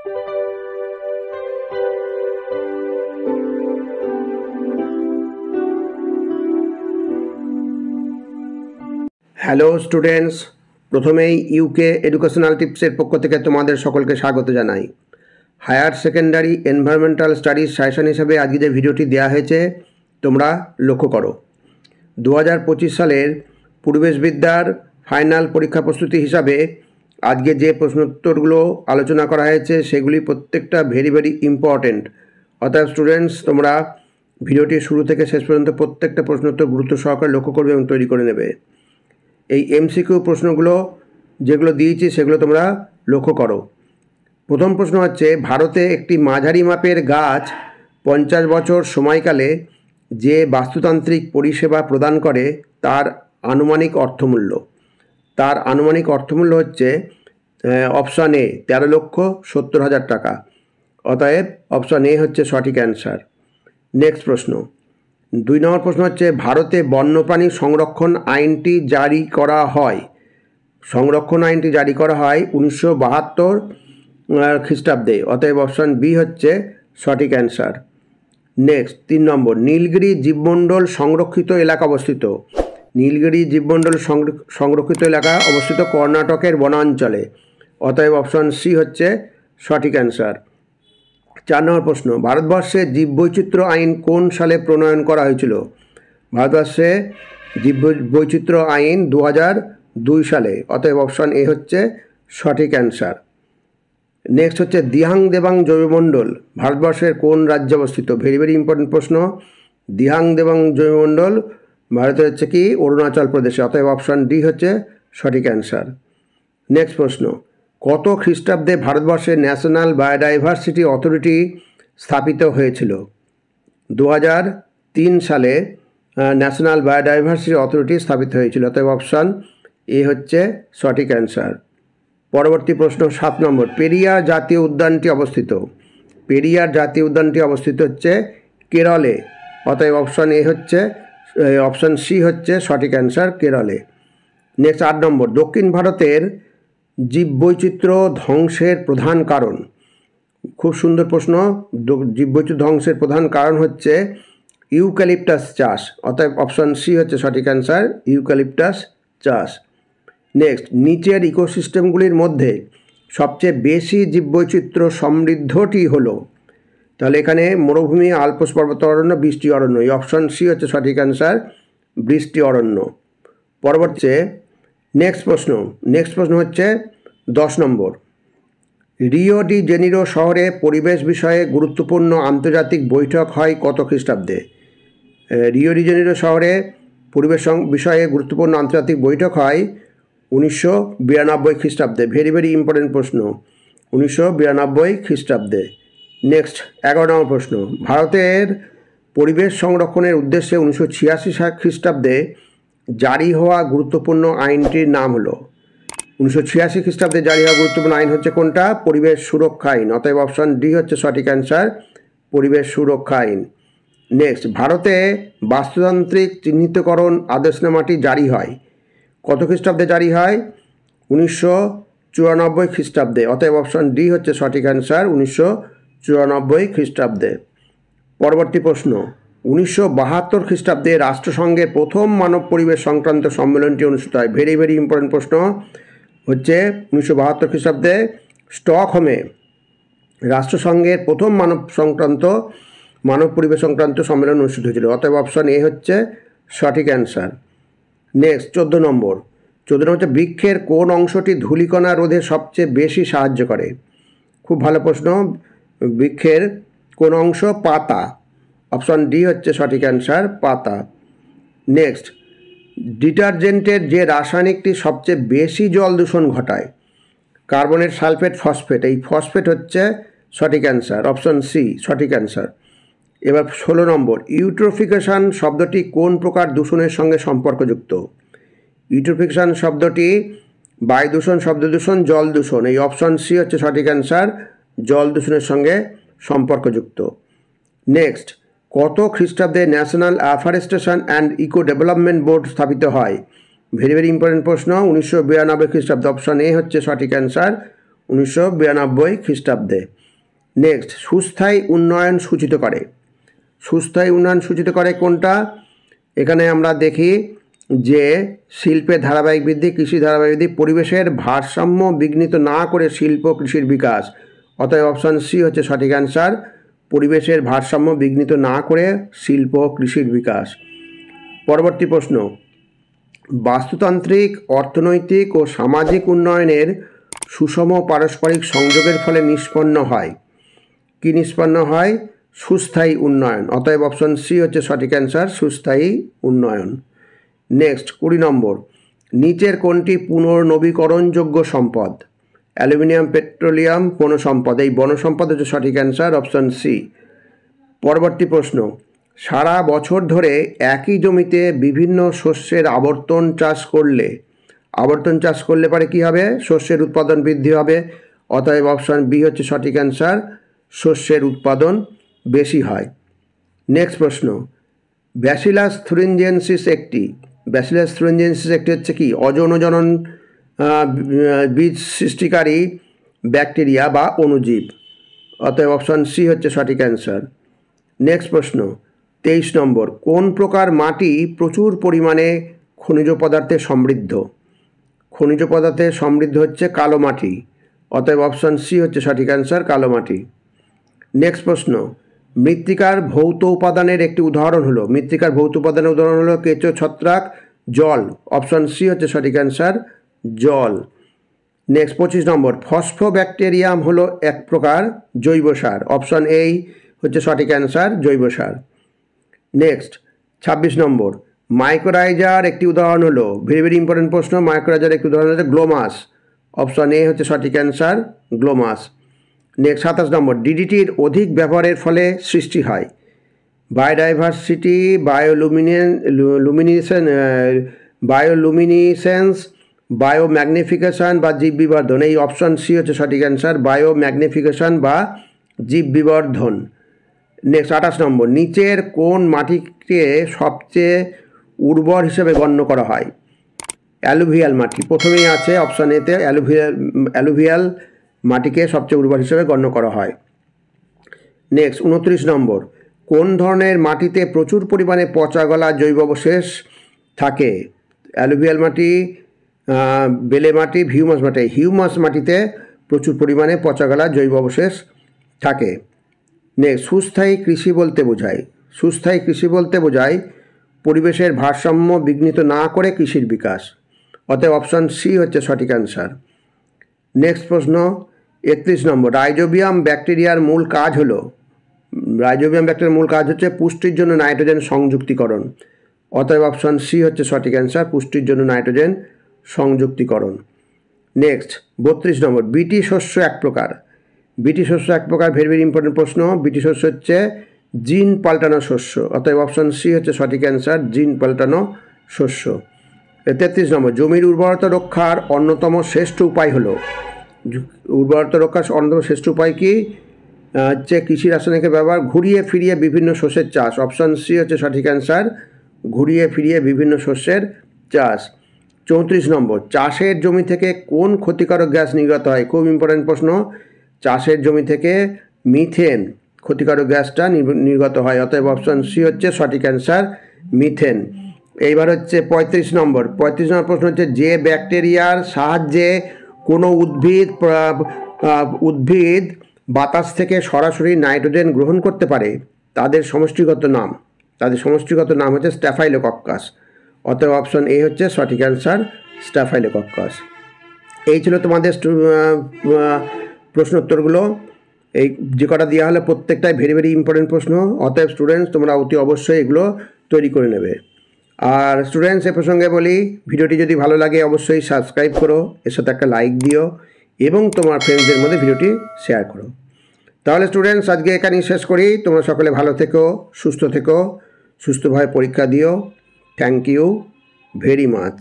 Hello students, প্রথমেই UK educational টিপসের পক্ষ থেকে তোমাদের সকলকে স্বাগত জানাই। Higher secondary environmental studies suggestion হিসেবে আজকে যে ভিডিওটি দেওয়া হয়েছে তোমরা লক্ষ্য করো। 2025 সালের পরিবেশবিদ্যার ফাইনাল পরীক্ষা প্রস্তুতি হিসাবে আজকে যে প্রশ্নোত্তরগুলো আলোচনা করা হয়েছে সেগুলি প্রত্যেকটা ভেরি ইম্পর্টেন্ট। অর্থাৎ স্টুডেন্টস, তোমরা ভিডিওটি শুরু থেকে শেষ পর্যন্ত প্রত্যেকটা প্রশ্নোত্তর গুরুত্ব সহকারে লক্ষ্য করবে এবং তৈরি করে নেবে। এই এমসিকিউ প্রশ্নগুলো যেগুলো দিয়েছি সেগুলো তোমরা লক্ষ্য করো। প্রথম প্রশ্ন হচ্ছে, ভারতে একটি মাঝারি মাপের গাছ 50 বছর সময়কালে যে বাস্তুতান্ত্রিক পরিষেবা প্রদান করে তার আনুমানিক অর্থমূল্য। তার আনুমানিক অর্থমূল্য হচ্ছে অপশান এ 13,70,000 টাকা। অতএব অপশান এ হচ্ছে সঠিক অ্যান্সার। নেক্সট প্রশ্ন, 2 নম্বর প্রশ্ন হচ্ছে, ভারতে বন্যপ্রাণী সংরক্ষণ আইনটি জারি করা হয়। সংরক্ষণ আইনটি জারি করা হয় 1972 খ্রিস্টাব্দে। অতএব অপশান বি হচ্ছে সঠিক অ্যান্সার। নেক্সট 3 নম্বর, নীলগিরি জীবমণ্ডল সংরক্ষিত এলাকা অবস্থিত। নীলগিরি জীবমণ্ডল সংরক্ষিত এলাকা অবস্থিত কর্ণাটকের বনাঞ্চলে। অতএব অপশান সি হচ্ছে সঠিক অ্যান্সার। 4 নম্বর প্রশ্ন, ভারতবর্ষে জীববৈচিত্র্য আইন কোন সালে প্রণয়ন করা হয়েছিল? ভারতবর্ষে জীববৈচিত্র্য আইন 2002 সালে। অতএব অপশান এ হচ্ছে সঠিক অ্যান্সার। নেক্সট হচ্ছে, দিহাং দেবাং জৈবমণ্ডল ভারতবর্ষের কোন রাজ্যে অবস্থিত? ভেরি ইম্পর্টেন্ট প্রশ্ন। দিহাং দেবাং জৈবমণ্ডল ভারতের হচ্ছে কি অরুণাচল প্রদেশে। অতএব অপশান ডি হচ্ছে সঠিক অ্যান্সার। নেক্সট প্রশ্ন, কত খ্রিস্টাব্দে ভারতবর্ষে ন্যাশনাল বায়োডাইভার্সিটি অথরিটি স্থাপিত হয়েছিল? 2003 সালে ন্যাশনাল বায়োডাইভার্সিটি অথরিটি স্থাপিত হয়েছিল। অতএব অপশান এ হচ্ছে সঠিক অ্যান্সার। পরবর্তী প্রশ্ন 7 নম্বর, পেরিয়ার জাতীয় উদ্যানটি অবস্থিত। পেরিয়ার জাতীয় উদ্যানটি অবস্থিত হচ্ছে কেরলে। অতএব অপশান এ হচ্ছে অপশান সি হচ্ছে সঠিক অ্যান্সার, কেরলে। নেক্সট 8 নম্বর, দক্ষিণ ভারতের জীববৈচিত্র্য ধ্বংসের প্রধান কারণ। খুব সুন্দর প্রশ্ন। জীববৈচিত্র্য ধ্বংসের প্রধান কারণ হচ্ছে ইউক্যালিপটাস চাষ। অতএব অপশান সি হচ্ছে সঠিক অ্যান্সার, ইউক্যালিপটাস চাষ। নেক্সট, নিচের ইকোসিস্টেমগুলির মধ্যে সবচেয়ে বেশি জীববৈচিত্র্য সমৃদ্ধটি হলো। তাহলে এখানে মরুভূমি, আল্পস পর্বত অরণ্য, বৃষ্টি অরণ্য। এই অপশান সি হচ্ছে সঠিক অ্যান্সার, বৃষ্টি অরণ্য। পরবর্তী নেক্সট প্রশ্ন হচ্ছে 10 নম্বর, রিও ডি জেনিরো শহরে পরিবেশ বিষয়ে গুরুত্বপূর্ণ আন্তর্জাতিক বৈঠক হয় কত খ্রিস্টাব্দে? রিও ডি জেনিরো শহরে পরিবেশ বিষয়ে গুরুত্বপূর্ণ আন্তর্জাতিক বৈঠক হয় 1992 খ্রিস্টাব্দে। ভেরি ইম্পর্টেন্ট প্রশ্ন, 1992 খ্রিস্টাব্দে। নেক্সট 11 নম্বর প্রশ্ন, ভারতের পরিবেশ সংরক্ষণের উদ্দেশ্যে 1986 খ্রিস্টাব্দে জারি হওয়া গুরুত্বপূর্ণ আইনটির নাম হলো। 1986 খ্রিস্টাব্দে জারি হওয়া গুরুত্বপূর্ণ আইন হচ্ছে কোনটা? পরিবেশ সুরক্ষা আইন। অতএব অপশান ডি হচ্ছে সঠিক অ্যান্সার, পরিবেশ সুরক্ষা আইন। নেক্সট, ভারতে বাস্তুতান্ত্রিক চিহ্নিতকরণ আদেশনামাটি জারি হয় কত খ্রিস্টাব্দে জারি হয়? 1994 খ্রিস্টাব্দে। অতএব অপশান ডি হচ্ছে সঠিক অ্যান্সার, 1994 খ্রিস্টাব্দে। পরবর্তী প্রশ্ন, 1972 খ্রিস্টাব্দে রাষ্ট্রসংঘের প্রথম মানব পরিবেশ সংক্রান্ত সম্মেলনটি অনুষ্ঠিত হয়। ভেরি ইম্পর্টেন্ট প্রশ্ন হচ্ছে 1972 খ্রিস্টাব্দে স্টকহোমে রাষ্ট্রসংঘের প্রথম মানব পরিবেশ সংক্রান্ত সম্মেলন অনুষ্ঠিত হয়েছিল। অতএব অপশান এ হচ্ছে সঠিক অ্যান্সার। নেক্সট 14 নম্বর হচ্ছে, বৃক্ষের কোন অংশটি ধূলিকণা রোধে সবচেয়ে বেশি সাহায্য করে? খুব ভালো প্রশ্ন। বৃক্ষের কোন অংশ? পাতা। অপশান ডি হচ্ছে সঠিক অ্যান্সার, পাতা। নেক্সট, ডিটারজেন্টের যে রাসায়নিকটি সবচেয়ে বেশি জল দূষণ ঘটায়? Carbonate, sulphate, phosphate. এই ফসফেট হচ্ছে সঠিক অ্যান্সার, অপশান সি সঠিক অ্যান্সার। এবার 16 নম্বর, ইউট্রোফিকেশন শব্দটি কোন প্রকার দূষণের সঙ্গে সম্পর্কযুক্ত? ইউট্রোফিকেশন শব্দটি বায়ু দূষণ, শব্দ দূষণ, জল দূষণ। এই অপশান সি হচ্ছে সঠিক অ্যান্সার, জল দূষণের সঙ্গে সম্পর্কযুক্ত। নেক্সট, কত খ্রিস্টাব্দে national afforestation and eco development board স্থাপিত হয়? ভেরি ইম্পর্টেন্ট প্রশ্ন। 1992 খ্রিস্টাব্দে। অপশান এ হচ্ছে সঠিক অ্যান্সার, 1992 খ্রিস্টাব্দে। নেক্সট, সুস্থায়ী উন্নয়ন সূচিত করে। সুস্থায়ী উন্নয়ন সূচিত করে কোনটা? এখানে আমরা দেখি যে শিল্পের ধারাবাহিক বৃদ্ধি, কৃষি ধারাবাহিক বৃদ্ধি, পরিবেশের ভারসাম্য বিঘ্নিত না করে শিল্প কৃষির বিকাশ। অতএব অপশান সি হচ্ছে সঠিক অ্যান্সার, পরিবেশের ভারসাম্য বিঘ্নিত না করে শিল্প কৃষির বিকাশ। পরবর্তী প্রশ্ন, বাস্তুতান্ত্রিক, অর্থনৈতিক ও সামাজিক উন্নয়নের সুষম পারস্পরিক সংযোগের ফলে নিষ্পন্ন হয়। কি নিষ্পন্ন হয়? সুস্থায়ী উন্নয়ন। অতএব অপশন সি হচ্ছে সঠিক অ্যান্সার, সুস্থায়ী উন্নয়ন। নেক্সট 20 নম্বর, নিচের কোনটি পুনর্নবীকরণযোগ্য সম্পদ? অ্যালুমিনিয়াম, পেট্রোলিয়াম, বনসম্পদ। এই বনসম্পদ হচ্ছে সঠিক অ্যান্সার, অপশন সি। পরবর্তী প্রশ্ন, সারা বছর ধরে একই জমিতে বিভিন্ন শস্যের আবর্তন চাষ করলে পরে কী হবে? শস্যের উৎপাদন বৃদ্ধি হবে। অতএব অপশন বি হচ্ছে সঠিক অ্যান্সার, শস্যের উৎপাদন বেশি হয়। নেক্সট প্রশ্ন, ব্যাসিলাস থুরিনজেন্সিস একটি হচ্ছে কি? অযৌনজনন বীজ সৃষ্টিকারী ব্যাকটেরিয়া বা অণুজীব। অতএব অপশন সি হচ্ছে সঠিক অ্যান্সার। নেক্সট প্রশ্ন 23 নম্বর, কোন প্রকার মাটি প্রচুর পরিমাণে খনিজ পদার্থে সমৃদ্ধ? খনিজ পদার্থে সমৃদ্ধ হচ্ছে কালো মাটি। অতএব অপশন সি হচ্ছে সঠিক অ্যান্সার, কালো মাটি। নেক্সট প্রশ্ন, মৃত্তিকার ভৌত উপাদানের একটি উদাহরণ হলো? মৃত্তিকার ভৌত উপাদানের উদাহরণ হলো কেঁচো, ছত্রাক, জল। অপশন সি হচ্ছে সঠিক অ্যান্সার, জল। নেক্সট 25 নম্বর, ফসফোব্যাকটেরিয়াম হলো এক প্রকার জৈব সার। অপশন এই হচ্ছে সঠিক অ্যান্সার, জৈব সার। নেক্সট 26 নম্বর, মাইক্রোরাইজার একটি উদাহরণ হলো? ভেরি ভেরি ইম্পর্টেন্ট প্রশ্ন। মাইক্রোরাইজার একটি উদাহরণ হচ্ছে গ্লোমাস। অপশন এ হচ্ছে সঠিক অ্যান্সার, গ্লোমাস। নেক্সট 27 নম্বর, ডিডিটির অধিক ব্যবহারের ফলে সৃষ্টি হয় বায়োডাইভার্সিটি, বায়োলুমিনিসেন্স, বায়োম্যাগনিফিকেশন বা জীব বিবর্ধন। এই অপশন সি হচ্ছে সঠিক অ্যান্সার, বায়োম্যাগনিফিকেশন বা জীব বিবর্ধন। নেক্সট 28 নম্বর, নিচের কোন মাটিকে সবচেয়ে উর্বর হিসেবে গণ্য করা হয়? অ্যালুভিয়াল মাটি। প্রথমেই আছে অপশন এতে, অ্যালুভিয়াল মাটিকে সবচেয়ে উর্বর হিসেবে গণ্য করা হয়। নেক্সট 29 নম্বর, কোন ধরনের মাটিতে প্রচুর পরিমাণে পচা গলা জৈব অবশেষ থাকে? অ্যালুভিয়াল মাটি, বেলে মাটি, হিউমাস মাটিতে প্রচুর পরিমাণে পচা গলা জৈব অবশেষ থাকে। নেক্সট, সুস্থায়ী কৃষি বলতে বোঝায় পরিবেশের ভারসাম্য বিঘ্নিত না করে কৃষির বিকাশ। অতএব অপশন সি হচ্ছে সঠিক অ্যান্সার। নেক্সট প্রশ্ন 31 নম্বর, রাইজোবিয়াম ব্যাকটেরিয়ার মূল কাজ হচ্ছে পুষ্টির জন্য নাইট্রোজেন সংযুক্তিকরণ। অতএব অপশন সি হচ্ছে সঠিক অ্যান্সার, পুষ্টির জন্য নাইট্রোজেন সংযুক্তিকরণ। নেক্সট 32 নম্বর, বিটি শস্য এক প্রকার। ভেরি ভেরি ইম্পর্টেন্ট প্রশ্ন। বিটি শস্য হচ্ছে জিন পাল্টানো শস্য। অতএব অপশন সি হচ্ছে সঠিক অ্যান্সার, জিন পাল্টানো শস্য। 33 নম্বর, জমির উর্বরতা রক্ষার অন্যতম শ্রেষ্ঠ উপায় কি? হচ্ছে কৃষি রাসায়নিকের ব্যবহার, ঘুরিয়ে ফিরিয়ে বিভিন্ন শস্যের চাষ। অপশন সি হচ্ছে সঠিক অ্যান্সার, ঘুরিয়ে ফিরিয়ে বিভিন্ন শস্যের চাষ। 34 নম্বর, চাষের জমি থেকে কোন ক্ষতিকারক গ্যাস নির্গত হয়? খুব ইম্পর্টেন্ট প্রশ্ন। চাষের জমি থেকে মিথেন ক্ষতিকারক গ্যাসটা নির্গত হয়। অতএব অপশন সি হচ্ছে সঠিক অ্যান্সার, মিথেন। এইবার হচ্ছে 35 নম্বর প্রশ্ন হচ্ছে, যে ব্যাকটেরিয়ার সাহায্যে কোনো উদ্ভিদ বাতাস থেকে সরাসরি নাইট্রোজেন গ্রহণ করতে পারে তাদের সমষ্টিগত নাম হচ্ছে স্ট্যাফাইলোকক্কাস। অতএব অপশন এ হচ্ছে সঠিক অ্যান্সার, স্ট্যাফাইলোকক্কাস। এই ছিল তোমাদের প্রশ্ন উত্তরগুলো। এই যে কটা দেওয়া হলে প্রত্যেকটাই ভেরি ভেরি ইম্পর্টেন্ট প্রশ্ন। অতএব স্টুডেন্টস, তোমরা অতি অবশ্যই এগুলো তৈরি করে নেবে। আর স্টুডেন্টস, এ প্রসঙ্গে বলি, ভিডিওটি যদি ভালো লাগে অবশ্যই সাবস্ক্রাইব করো, এর সাথে একটা লাইক দিও এবং তোমার ফ্রেন্ডসদের মধ্যে ভিডিওটি শেয়ার করো। তাহলে স্টুডেন্টস, আজকে এখানেই শেষ করি। তোমরা সকলে ভালো থেকো, সুস্থভাবে পরীক্ষা দিও। Thank you very much.